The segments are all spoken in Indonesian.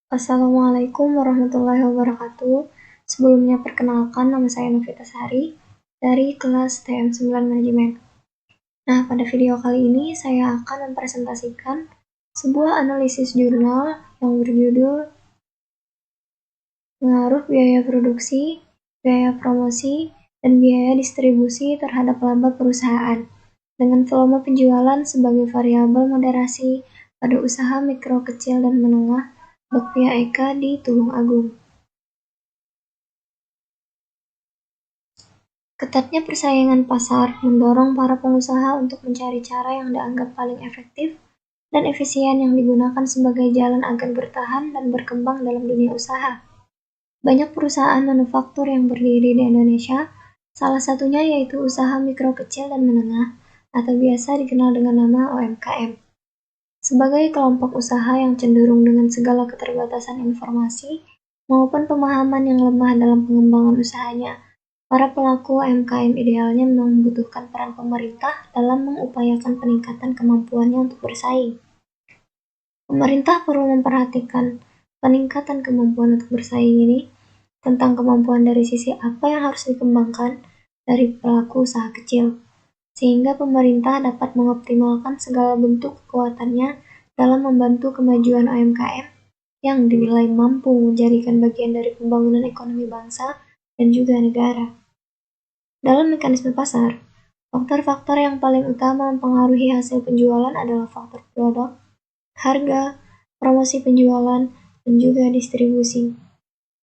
Assalamualaikum warahmatullahi wabarakatuh. Sebelumnya perkenalkan, nama saya Novita Sari dari kelas TM9 Manajemen. Nah, pada video kali ini saya akan mempresentasikan sebuah analisis jurnal yang berjudul Pengaruh Biaya Produksi, Biaya Promosi, dan Biaya Distribusi terhadap laba perusahaan dengan volume penjualan sebagai variabel moderasi pada usaha mikro, kecil, dan menengah Bakpia Eka di Tulung Agung. Ketatnya persaingan pasar mendorong para pengusaha untuk mencari cara yang dianggap paling efektif dan efisien yang digunakan sebagai jalan agar bertahan dan berkembang dalam dunia usaha. Banyak perusahaan manufaktur yang berdiri di Indonesia, salah satunya yaitu usaha mikro, kecil, dan menengah atau biasa dikenal dengan nama UMKM. Sebagai kelompok usaha yang cenderung dengan segala keterbatasan informasi maupun pemahaman yang lemah dalam pengembangan usahanya, para pelaku UMKM idealnya memang membutuhkan peran pemerintah dalam mengupayakan peningkatan kemampuannya untuk bersaing. Pemerintah perlu memperhatikan peningkatan kemampuan untuk bersaing ini tentang kemampuan dari sisi apa yang harus dikembangkan dari pelaku usaha kecil, sehingga pemerintah dapat mengoptimalkan segala bentuk kekuatannya dalam membantu kemajuan UMKM yang dinilai mampu menjadikan bagian dari pembangunan ekonomi bangsa dan juga negara. Dalam mekanisme pasar, faktor-faktor yang paling utama mempengaruhi hasil penjualan adalah faktor produk, harga, promosi penjualan, dan juga distribusi.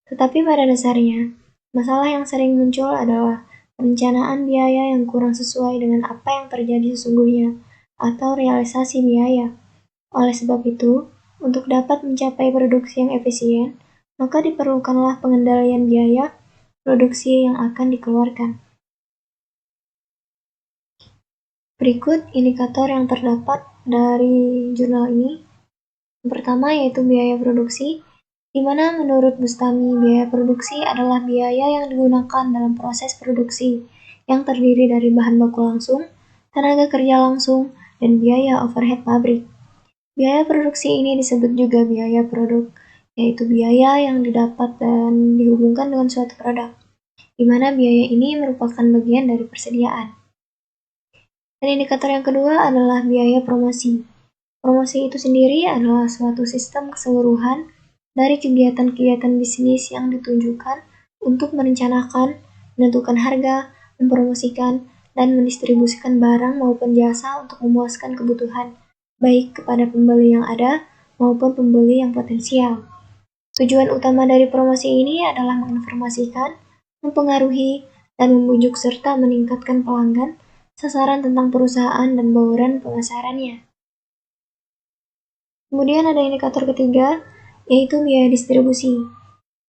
Tetapi pada dasarnya, masalah yang sering muncul adalah perencanaan biaya yang kurang sesuai dengan apa yang terjadi sesungguhnya, atau realisasi biaya. Oleh sebab itu, untuk dapat mencapai produksi yang efisien, maka diperlukanlah pengendalian biaya produksi yang akan dikeluarkan. Berikut indikator yang terdapat dari jurnal ini. Yang pertama yaitu biaya produksi, di mana menurut Bustami biaya produksi adalah biaya yang digunakan dalam proses produksi yang terdiri dari bahan baku langsung, tenaga kerja langsung, dan biaya overhead pabrik. Biaya produksi ini disebut juga biaya produk, yaitu biaya yang didapat dan dihubungkan dengan suatu produk, di mana biaya ini merupakan bagian dari persediaan. Dan indikator yang kedua adalah biaya promosi. Promosi itu sendiri adalah suatu sistem keseluruhan dari kegiatan-kegiatan bisnis yang ditunjukkan untuk merencanakan, menentukan harga, mempromosikan, dan mendistribusikan barang maupun jasa untuk memuaskan kebutuhan, baik kepada pembeli yang ada maupun pembeli yang potensial. Tujuan utama dari promosi ini adalah menginformasikan, mempengaruhi, dan membujuk serta meningkatkan pelanggan, sasaran tentang perusahaan dan bauran pemasarannya. Kemudian ada indikator ketiga, yaitu biaya distribusi,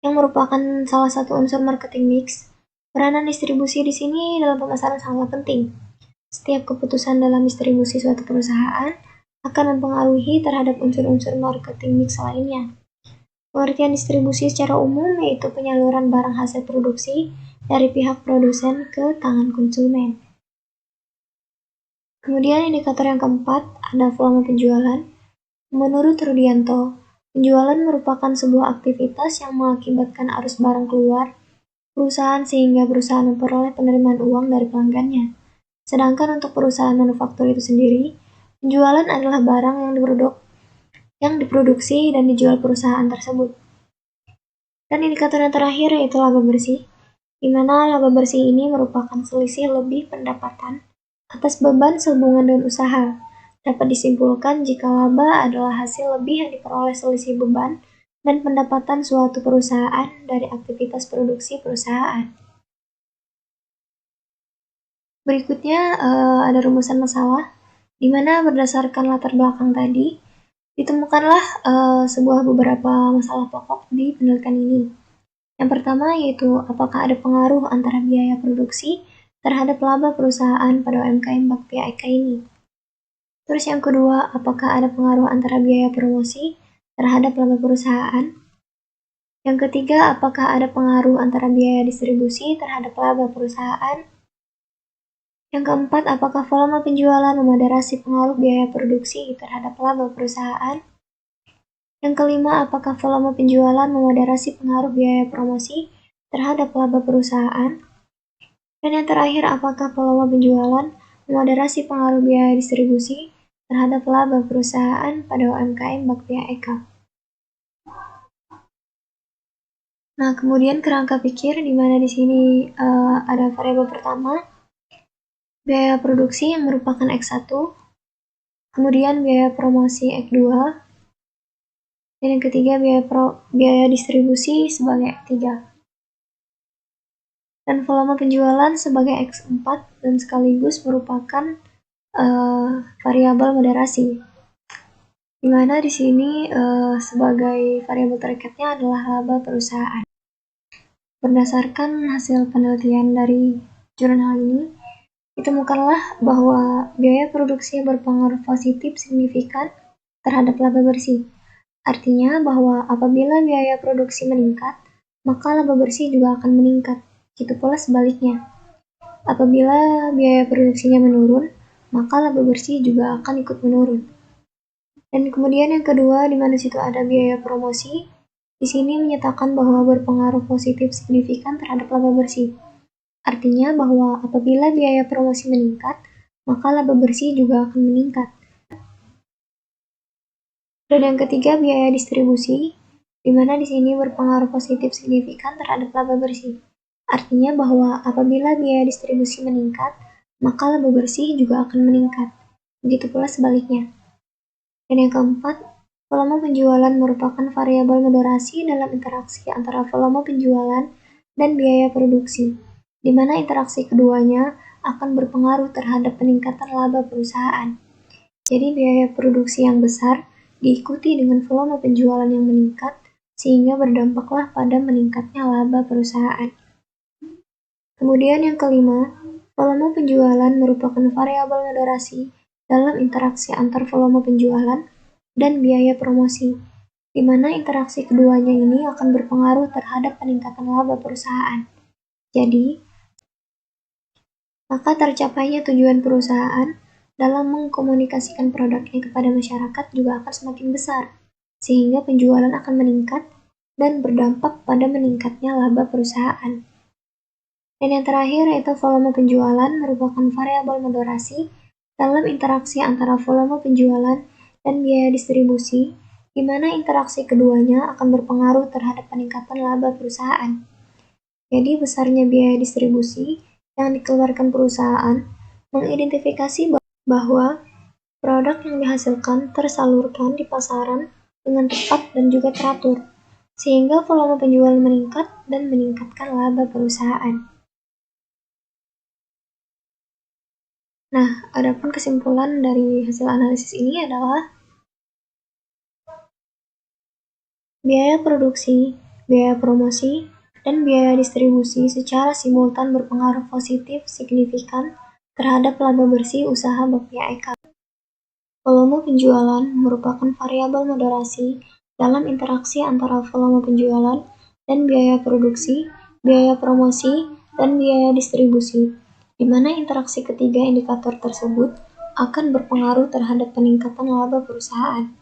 yang merupakan salah satu unsur marketing mix. Peranan distribusi di sini dalam pemasaran sangat penting. Setiap keputusan dalam distribusi suatu perusahaan akan mempengaruhi terhadap unsur-unsur marketing mix lainnya. Pengertian distribusi secara umum yaitu penyaluran barang hasil produksi dari pihak produsen ke tangan konsumen. Kemudian indikator yang keempat ada volume penjualan. Menurut Rudianto, penjualan merupakan sebuah aktivitas yang mengakibatkan arus barang keluar perusahaan sehingga perusahaan memperoleh penerimaan uang dari pelanggannya. Sedangkan untuk perusahaan manufaktur itu sendiri, penjualan adalah barang yang diproduksi dan dijual perusahaan tersebut. Dan indikator yang terakhir yaitu laba bersih, di mana laba bersih ini merupakan selisih lebih pendapatan atas beban sehubungan dengan usaha. Dapat disimpulkan jika laba adalah hasil lebih yang diperoleh selisih beban dan pendapatan suatu perusahaan dari aktivitas produksi perusahaan. Berikutnya ada rumusan masalah, di mana berdasarkan latar belakang tadi, ditemukanlah sebuah beberapa masalah pokok di penelitian ini. Yang pertama yaitu apakah ada pengaruh antara biaya produksi terhadap laba perusahaan pada UMKM Bakpia Eka ini. Terus yang kedua, apakah ada pengaruh antara biaya promosi terhadap laba perusahaan? Yang ketiga, apakah ada pengaruh antara biaya distribusi terhadap laba perusahaan? Yang keempat, apakah volume penjualan memoderasi pengaruh biaya produksi terhadap laba perusahaan? Yang kelima, apakah volume penjualan memoderasi pengaruh biaya promosi terhadap laba perusahaan? Dan yang terakhir, apakah volume penjualan memoderasi pengaruh biaya distribusi terhadap laba perusahaan pada UMKM Bakpia Eka? Nah, kemudian kerangka pikir, di mana di sini ada variabel pertama, biaya produksi yang merupakan X1, kemudian biaya promosi X2, dan yang ketiga biaya distribusi sebagai X3. Dan volume penjualan sebagai X4 dan sekaligus merupakan variabel moderasi. Di mana di sini sebagai variabel terdekat adalah laba perusahaan. Berdasarkan hasil penelitian dari jurnal ini, ditemukanlah bahwa biaya produksi berpengaruh positif signifikan terhadap laba bersih. Artinya bahwa apabila biaya produksi meningkat, maka laba bersih juga akan meningkat. Gitu pula sebaliknya. Apabila biaya produksinya menurun, maka laba bersih juga akan ikut menurun. Dan kemudian yang kedua, di mana situ ada biaya promosi, di sini menyatakan bahwa berpengaruh positif signifikan terhadap laba bersih. Artinya bahwa apabila biaya promosi meningkat, maka laba bersih juga akan meningkat. Dan yang ketiga, biaya distribusi, di mana di sini berpengaruh positif signifikan terhadap laba bersih. Artinya bahwa apabila biaya distribusi meningkat, maka laba bersih juga akan meningkat. Begitu pula sebaliknya. Dan yang keempat, volume penjualan merupakan variabel moderasi dalam interaksi antara volume penjualan dan biaya produksi, di mana interaksi keduanya akan berpengaruh terhadap peningkatan laba perusahaan. Jadi biaya produksi yang besar diikuti dengan volume penjualan yang meningkat, sehingga berdampaklah pada meningkatnya laba perusahaan. Kemudian yang kelima, volume penjualan merupakan variabel moderasi dalam interaksi antar volume penjualan dan biaya promosi, di mana interaksi keduanya ini akan berpengaruh terhadap peningkatan laba perusahaan. Jadi, maka tercapainya tujuan perusahaan dalam mengkomunikasikan produknya kepada masyarakat juga akan semakin besar, sehingga penjualan akan meningkat dan berdampak pada meningkatnya laba perusahaan. Dan yang terakhir yaitu volume penjualan merupakan variabel moderasi dalam interaksi antara volume penjualan dan biaya distribusi, di mana interaksi keduanya akan berpengaruh terhadap peningkatan laba perusahaan. Jadi besarnya biaya distribusi yang dikeluarkan perusahaan mengidentifikasi bahwa produk yang dihasilkan tersalurkan di pasaran dengan tepat dan juga teratur, sehingga volume penjualan meningkat dan meningkatkan laba perusahaan. Nah, adapun kesimpulan dari hasil analisis ini adalah biaya produksi, biaya promosi, dan biaya distribusi secara simultan berpengaruh positif signifikan terhadap laba bersih usaha Bakpia Eka. Volume penjualan merupakan variabel moderasi dalam interaksi antara volume penjualan dan biaya produksi, biaya promosi, dan biaya distribusi, di mana interaksi ketiga indikator tersebut akan berpengaruh terhadap peningkatan laba perusahaan.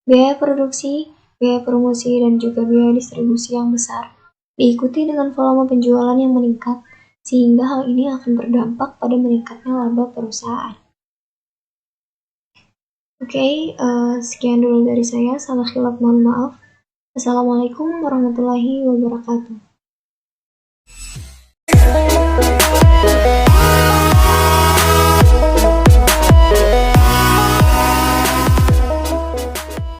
Biaya produksi, biaya promosi, dan juga biaya distribusi yang besar diikuti dengan volume penjualan yang meningkat, sehingga hal ini akan berdampak pada meningkatnya laba perusahaan. Oke, sekian dulu dari saya. Salah khilaf mohon maaf. Assalamualaikum warahmatullahi wabarakatuh.